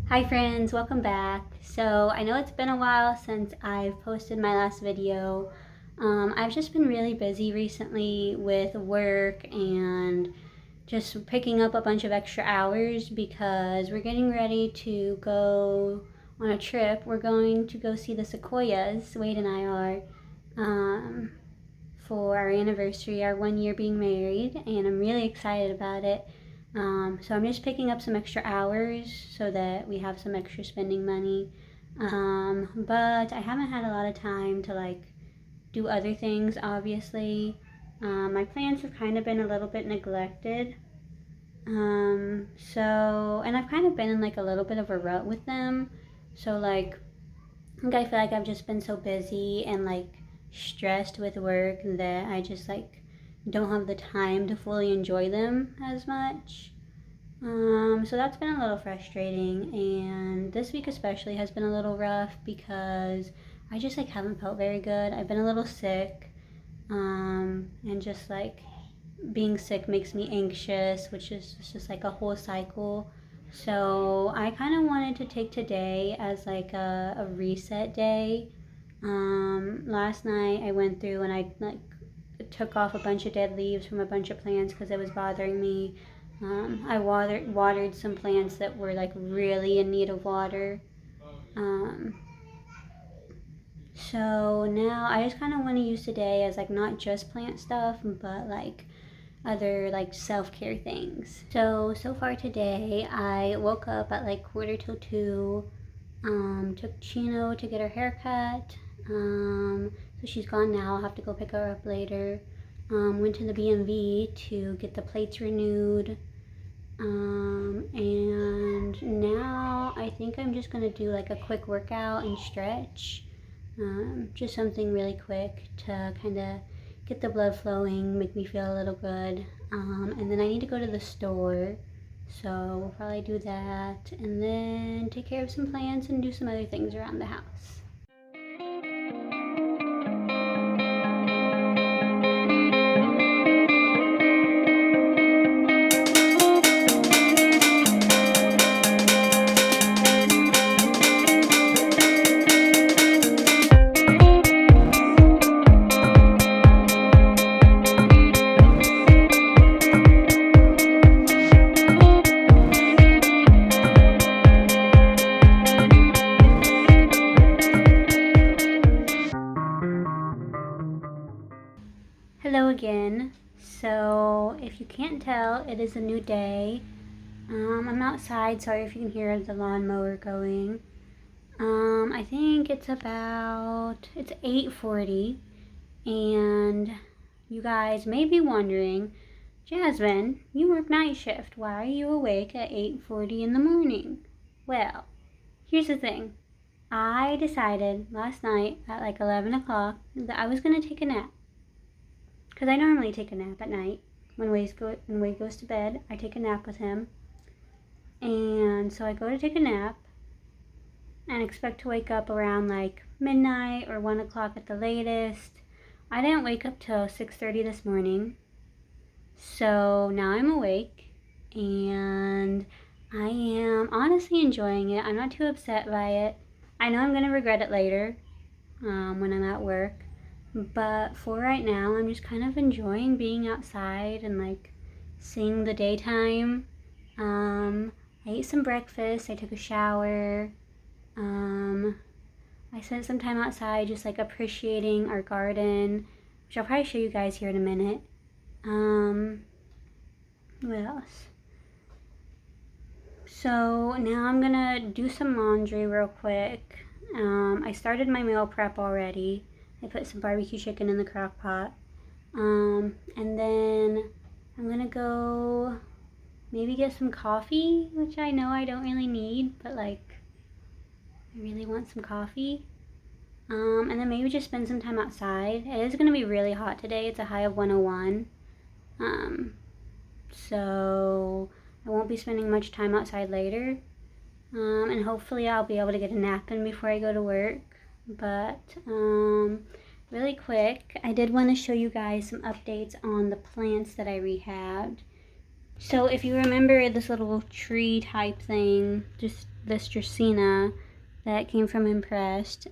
Hi friends, welcome back. So I know it's been a while since I've posted my last video. I've just been really busy recently with work and just picking up a bunch of extra hours because we're getting ready to go on a trip. We're going to go see the sequoias, Wade and I are, for our anniversary, our 1 year being married, and I'm really excited about it. So I'm just picking up some extra hours so that we have some extra spending money. But I haven't had a lot of time to do other things, obviously. My plants have kind of been a little bit neglected. And I've kind of been in a little bit of a rut with them. So I feel like I've just been so busy and stressed with work that I just don't have the time to fully enjoy them as much. So that's been a little frustrating, and this week especially has been a little rough because I just haven't felt very good. I've been a little sick, and just being sick makes me anxious, which is just a whole cycle. So I kind of wanted to take today as a reset day. Last night I went through and I took off a bunch of dead leaves from a bunch of plants because it was bothering me. I watered some plants that were really in need of water. Um, so now I just kind of want to use today as not just plant stuff, but other self-care things. So far today I woke up at 1:45. Took Chino to get her hair cut. So she's gone now. I'll have to go pick her up later. Went to the B&V to get the plates renewed. And now I think I'm just gonna do a quick workout and stretch. Just something really quick to kind of get the blood flowing, make me feel a little good. And then I need to go to the store. So we'll probably do that and then take care of some plants and do some other things around the house. Hello again. So if you can't tell, it is a new day. I'm outside. Sorry if you can hear the lawnmower going. I think it's 8:40, and you guys may be wondering, Jasmine, you work night shift. Why are you awake at 8:40 in the morning? Well, here's the thing. I decided last night at 11 o'clock that I was going to take a nap. Because I normally take a nap at night. When Wade goes to bed, I take a nap with him. And so I go to take a nap and expect to wake up around midnight or 1 o'clock at the latest. I didn't wake up till 6:30 this morning. So now I'm awake and I am honestly enjoying it. I'm not too upset by it. I know I'm going to regret it later when I'm at work. But for right now, I'm just kind of enjoying being outside and seeing the daytime. I ate some breakfast. I took a shower. I spent some time outside just appreciating our garden, which I'll probably show you guys here in a minute. What else? So now I'm gonna do some laundry real quick. I started my meal prep already. I put some barbecue chicken in the crock pot. And then I'm gonna go maybe get some coffee, which I know I don't really need, but I really want some coffee. And then maybe just spend some time outside. It is gonna be really hot today. It's a high of 101. So I won't be spending much time outside later. And hopefully I'll be able to get a nap in before I go to work. But really quick, I did want to show you guys some updates on the plants that I rehabbed. So if you remember this little tree type thing, just this Dracaena that came from Impressed.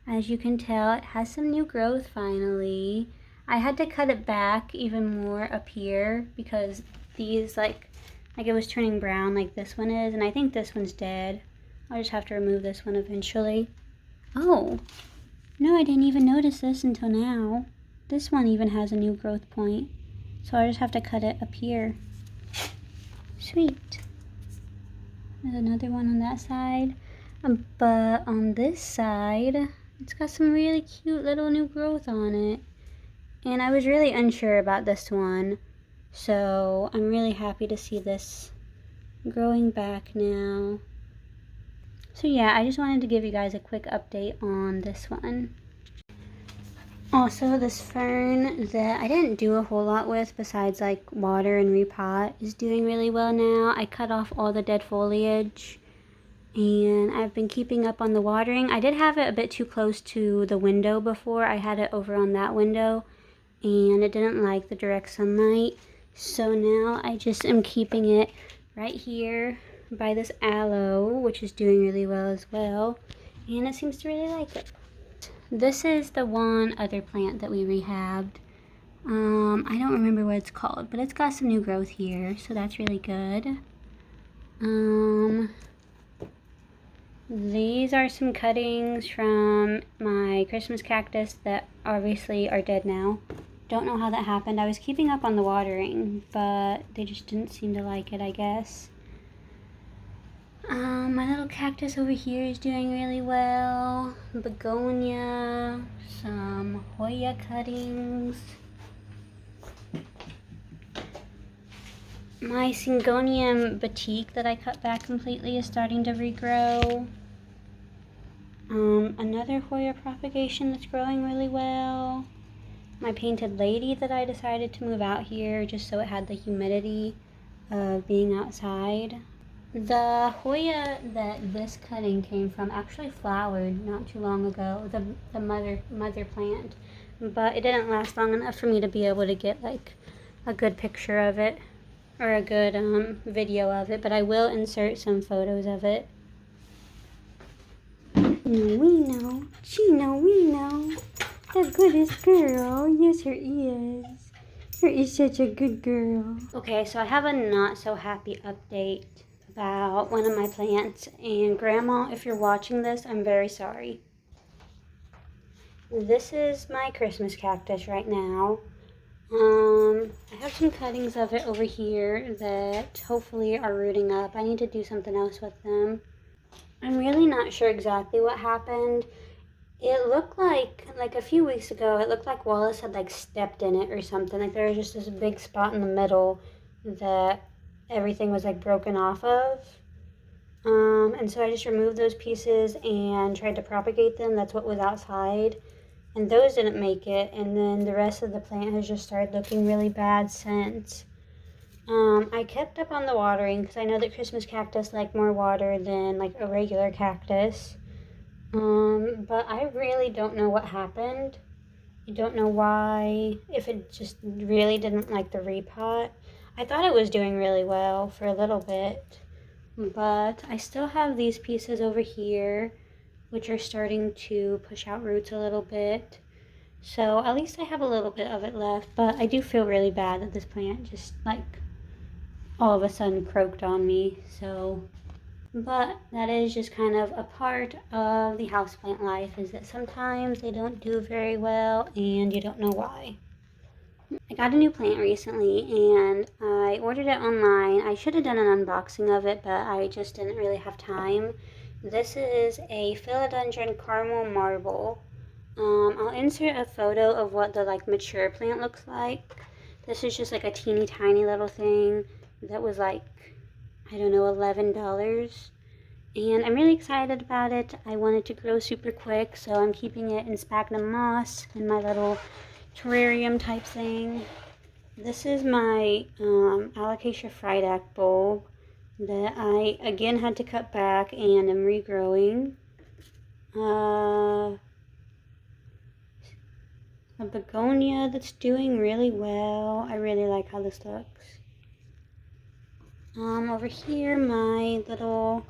As you can tell, it has some new growth finally. I had to cut it back even more up here because these like it was turning brown like this one is, and I think this one's dead. I'll just have to remove this one eventually. Oh, no, I didn't even notice this until now. This one even has a new growth point, so I just have to cut it up here. Sweet. There's another one on that side, but on this side, it's got some really cute little new growth on it. And I was really unsure about this one, so I'm really happy to see this growing back now. So yeah, I just wanted to give you guys a quick update on this one. Also, this fern that I didn't do a whole lot with besides like water and repot is doing really well now. I cut off all the dead foliage and I've been keeping up on the watering. I did have it a bit too close to the window before. I had it over on that window and it didn't like the direct sunlight. So now I just am keeping it right here by this aloe, which is doing really well as well, and it seems to really like it. This is the one other plant that we rehabbed. I don't remember what it's called, but it's got some new growth here, so that's really good. These are some cuttings from my Christmas cactus that obviously are dead now. Don't know how that happened. I was keeping up on the watering, but they just didn't seem to like it, I guess. My little cactus over here is doing really well. Begonia, some Hoya cuttings. My Syngonium batik that I cut back completely is starting to regrow. Another Hoya propagation that's growing really well. My painted lady that I decided to move out here just so it had the humidity of being outside. The Hoya that this cutting came from actually flowered not too long ago, the mother plant, but it didn't last long enough for me to be able to get like a good picture of it or a good video of it, but I will insert some photos of it. We know, we know, the goodest girl, yes her is. Her is such a good girl. Okay, so I have a not so happy update about one of my plants, and Grandma, if you're watching this, I'm very sorry. This is my Christmas cactus right now. I have some cuttings of it over here that hopefully are rooting up. I need to do something else with them. I'm really not sure exactly what happened. It looked like a few weeks ago, it looked like Wallace had like stepped in it or something. Like there was just this big spot in the middle that everything was like broken off of. And so I just removed those pieces and tried to propagate them. That's what was outside. And those didn't make it. And then the rest of the plant has just started looking really bad since. I kept up on the watering because I know that Christmas cactus like more water than like a regular cactus. But I really don't know what happened. I don't know why, if it just really didn't like the repot. I thought it was doing really well for a little bit, but I still have these pieces over here, which are starting to push out roots a little bit. So at least I have a little bit of it left, but I do feel really bad that this plant just like all of a sudden croaked on me, so. But that is just kind of a part of the houseplant life, is that sometimes they don't do very well and you don't know why. I got a new plant recently and I ordered it online. I should have done an unboxing of it, but I just didn't really have time. This is a philodendron caramel marble. I'll insert a photo of what the like mature plant looks like. This is just like a teeny tiny little thing that was like, I don't know, $11. And I'm really excited about it. I want it to grow super quick, so I'm keeping it in sphagnum moss in my little terrarium type thing. This is my alocasia friedac bulb that I again had to cut back and am regrowing. A begonia that's doing really well. I really like how this looks. Over here, my little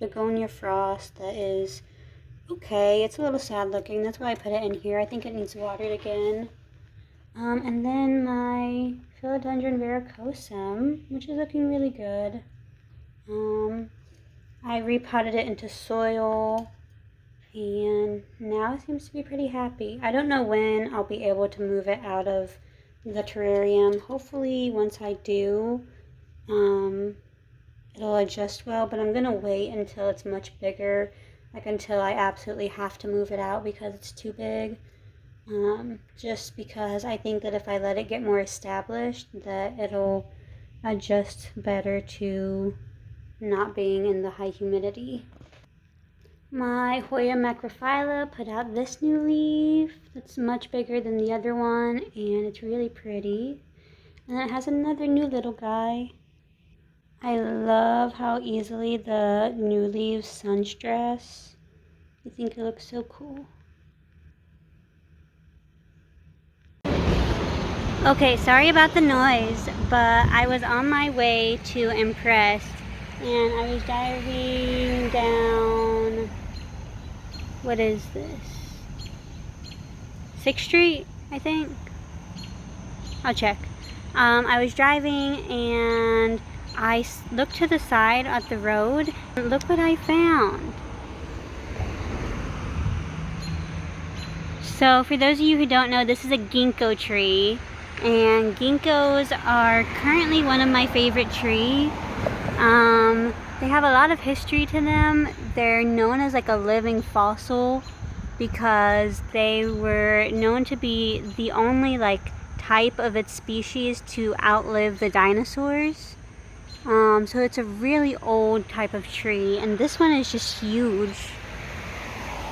begonia frost that is okay. It's a little sad looking. That's why I put it in here. I think it needs watered again. And then my philodendron verrucosum, which is looking really good. I repotted it into soil, and now it seems to be pretty happy. I don't know when I'll be able to move it out of the terrarium. Hopefully once I do, it'll adjust well, but I'm gonna wait until it's much bigger, like until I absolutely have to move it out because it's too big. Just because I think that if I let it get more established, that it'll adjust better to not being in the high humidity. My Hoya macrophylla put out this new leaf that's much bigger than the other one, and it's really pretty. And it has another new little guy. I love how easily the new leaves sun stress. I think it looks so cool. Okay, sorry about the noise, but I was on my way to Impressed, and I was driving down, what is this? 6th Street, I think. I'll check. I was driving and I looked to the side at the road, and look what I found. So for those of you who don't know, this is a ginkgo tree, and ginkgos are currently one of my favorite trees. They have a lot of history to them. They're known as like a living fossil because they were known to be the only like type of its species to outlive the dinosaurs. So it's a really old type of tree, and this one is just huge.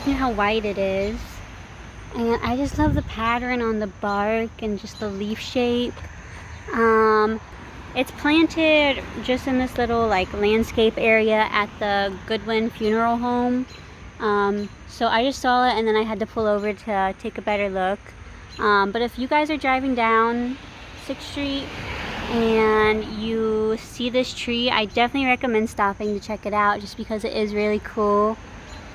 See how white it is? And I just love the pattern on the bark and just the leaf shape. It's planted just in this little like landscape area at the Goodwin Funeral Home. So I just saw it and then I had to pull over to take a better look. But if you guys are driving down 6th Street and you see this tree, I definitely recommend stopping to check it out just because it is really cool.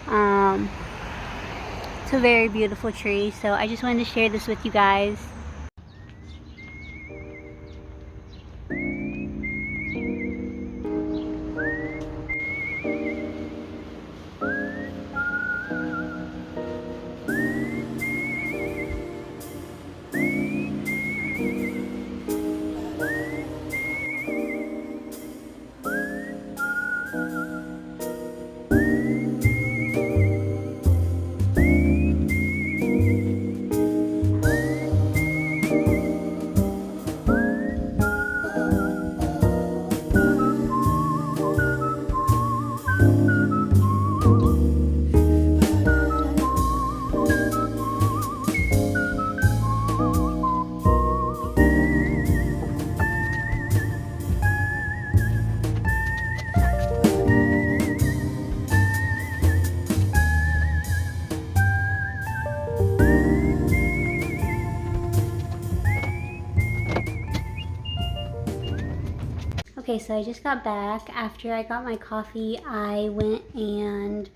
It's a very beautiful tree, so I just wanted to share this with you guys. Okay, so I just got back. After I got my coffee, I went and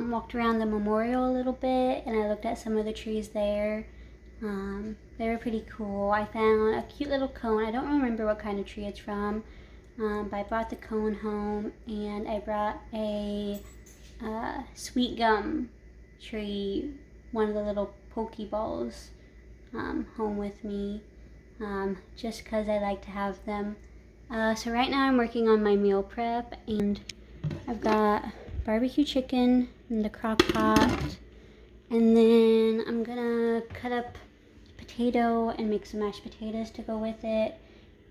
walked around the memorial a little bit, and I looked at some of the trees there. They were pretty cool. I found a cute little cone. I don't remember what kind of tree it's from, but I brought the cone home, and I brought a sweet gum tree, one of the little pokeballs, home with me, just because I like to have them. So right now I'm working on my meal prep, and I've got barbecue chicken in the crock pot, and then I'm gonna cut up potato and make some mashed potatoes to go with it.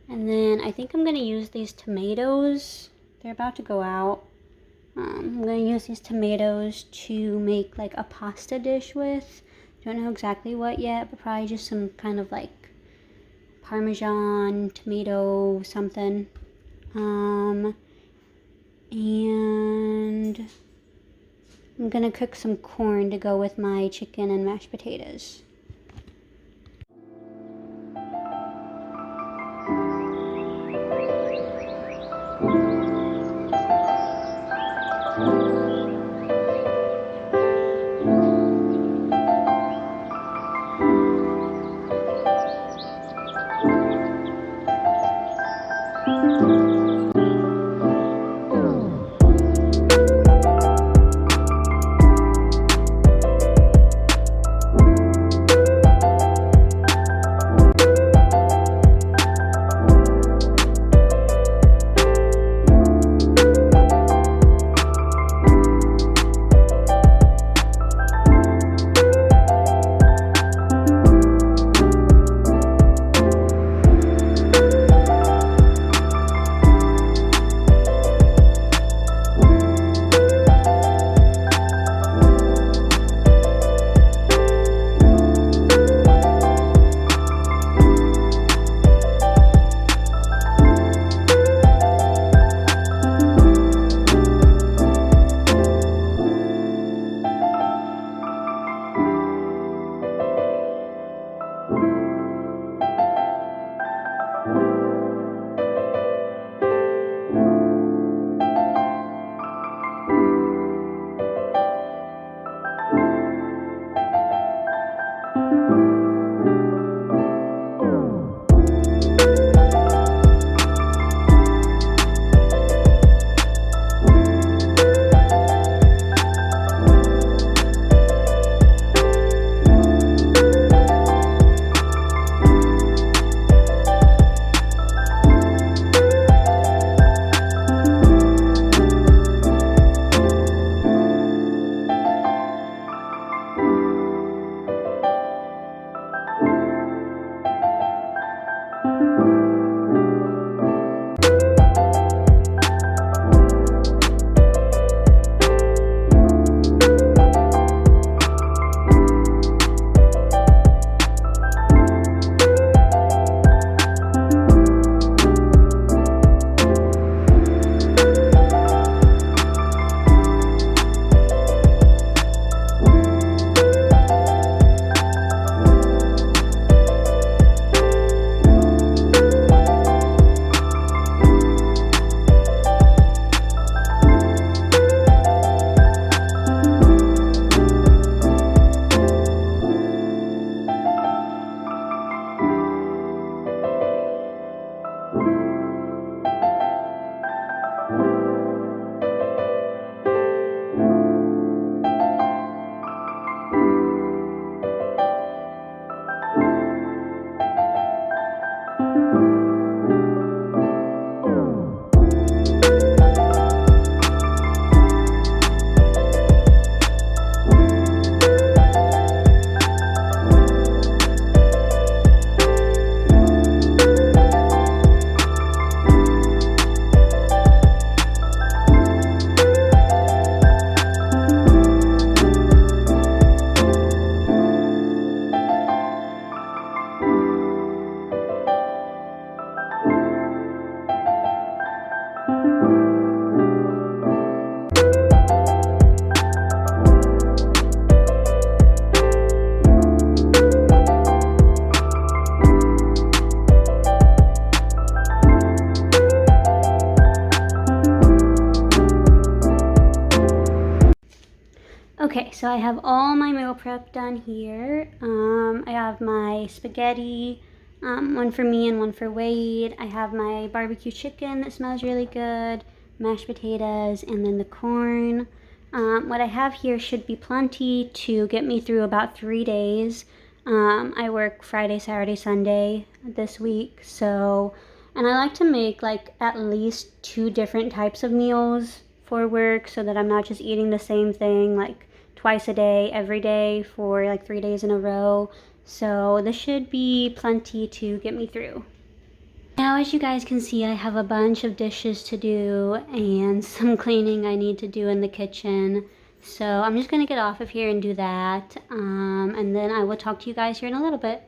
And then I think I'm gonna use these tomatoes. They're about to go out. I'm gonna use these tomatoes to make like a pasta dish with. Don't know exactly what yet, but probably just some kind of like Parmesan, tomato, something. And I'm gonna cook some corn to go with my chicken and mashed potatoes. Okay, so I have all my meal prep done here. I have my spaghetti, one for me and one for Wade. I have my barbecue chicken that smells really good, mashed potatoes, and then the corn. What I have here should be plenty to get me through about 3 days. I work Friday, Saturday, Sunday this week, and I like to make like at least 2 different types of meals for work so that I'm not just eating the same thing like twice a day, every day for like 3 days in a row. So this should be plenty to get me through. Now, as you guys can see, I have a bunch of dishes to do and some cleaning I need to do in the kitchen. So I'm just gonna get off of here and do that. And then I will talk to you guys here in a little bit.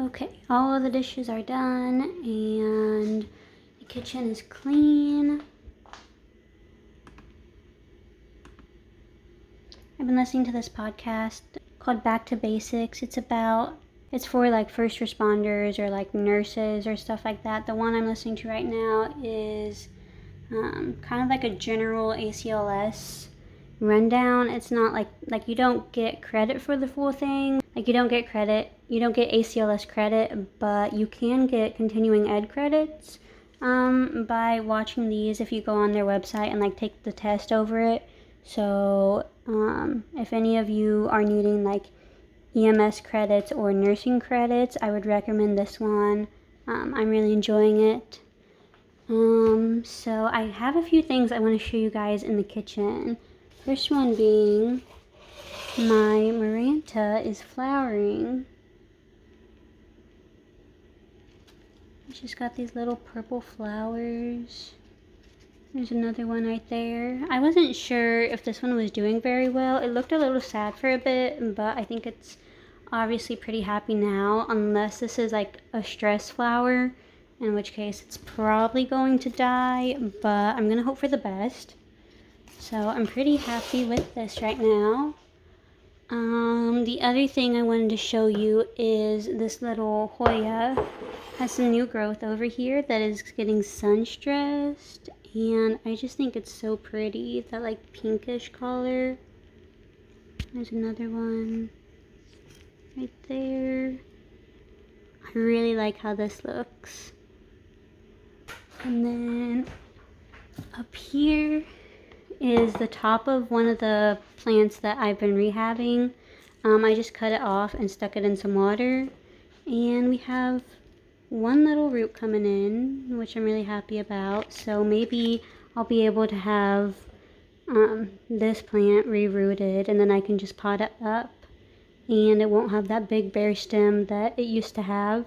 Okay, all of the dishes are done and the kitchen is clean. I've been listening to this podcast called Back to Basics. It's for like first responders or like nurses or stuff like that. The one I'm listening to right now is kind of like a general ACLS rundown. It's not like you don't get credit for the full thing. Like you don't get ACLS credit, but you can get continuing ed credits by watching these if you go on their website and like take the test over it. So if any of you are needing like EMS credits or nursing credits, I would recommend this one. I'm really enjoying it. So I have a few things I want to show you guys in the kitchen. First one being my Maranta is flowering. She's got these little purple flowers. There's another one right there. I wasn't sure if this one was doing very well. It looked a little sad for a bit, but I think it's obviously pretty happy now, unless this is like a stress flower, in which case it's probably going to die, but I'm gonna hope for the best. So I'm pretty happy with this right now. The other thing I wanted to show you is this little Hoya has some new growth over here that is getting sun stressed, and I just think it's so pretty, that like pinkish color. There's another one right there. I really like how this looks. And then up here is the top of one of the plants that I've been rehabbing. I just cut it off and stuck it in some water, and we have one little root coming in, which I'm really happy about. So maybe I'll be able to have this plant re-rooted, and then I can just pot it up and it won't have that big bare stem that it used to have.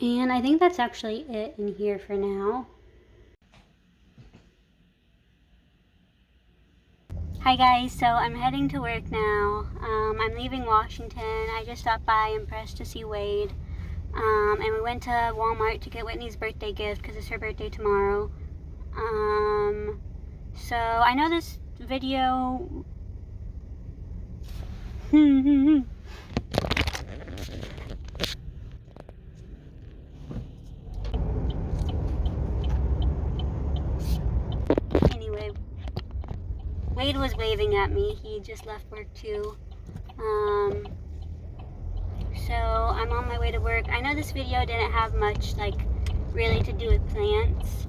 And I think that's actually it in here for now. Hi guys, so I'm heading to work now. I'm leaving Washington. I just stopped by and pressed to see Wade. And we went to Walmart to get Whitney's birthday gift because it's her birthday tomorrow. So I know this video... Anyway, Wade was waving at me. He just left work too. So I'm on my way to work. I know this video didn't have much like really to do with plants,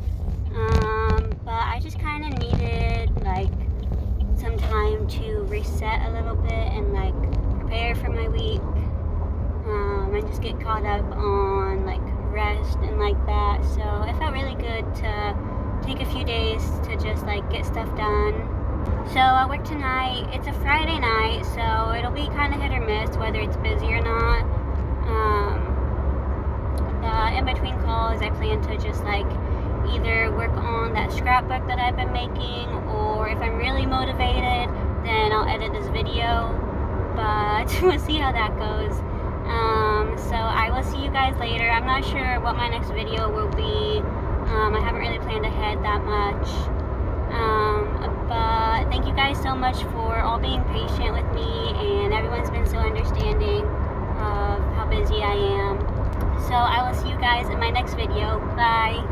but I just kind of needed like some time to reset a little bit and like prepare for my week, and just get caught up on like rest and like that. So it felt really good to take a few days to just like get stuff done. So I work tonight. It's a Friday night, so it'll be kind of hit or miss whether it's busy or not. But in between calls, I plan to just like either work on that scrapbook that I've been making, or if I'm really motivated, then I'll edit this video. But we'll see how that goes. So I will see you guys later. I'm not sure what my next video will be. I haven't really planned ahead that much. But thank you guys so much for all being patient with me, and everyone's been so understanding of how busy I am. So I will see you guys in my next video. Bye.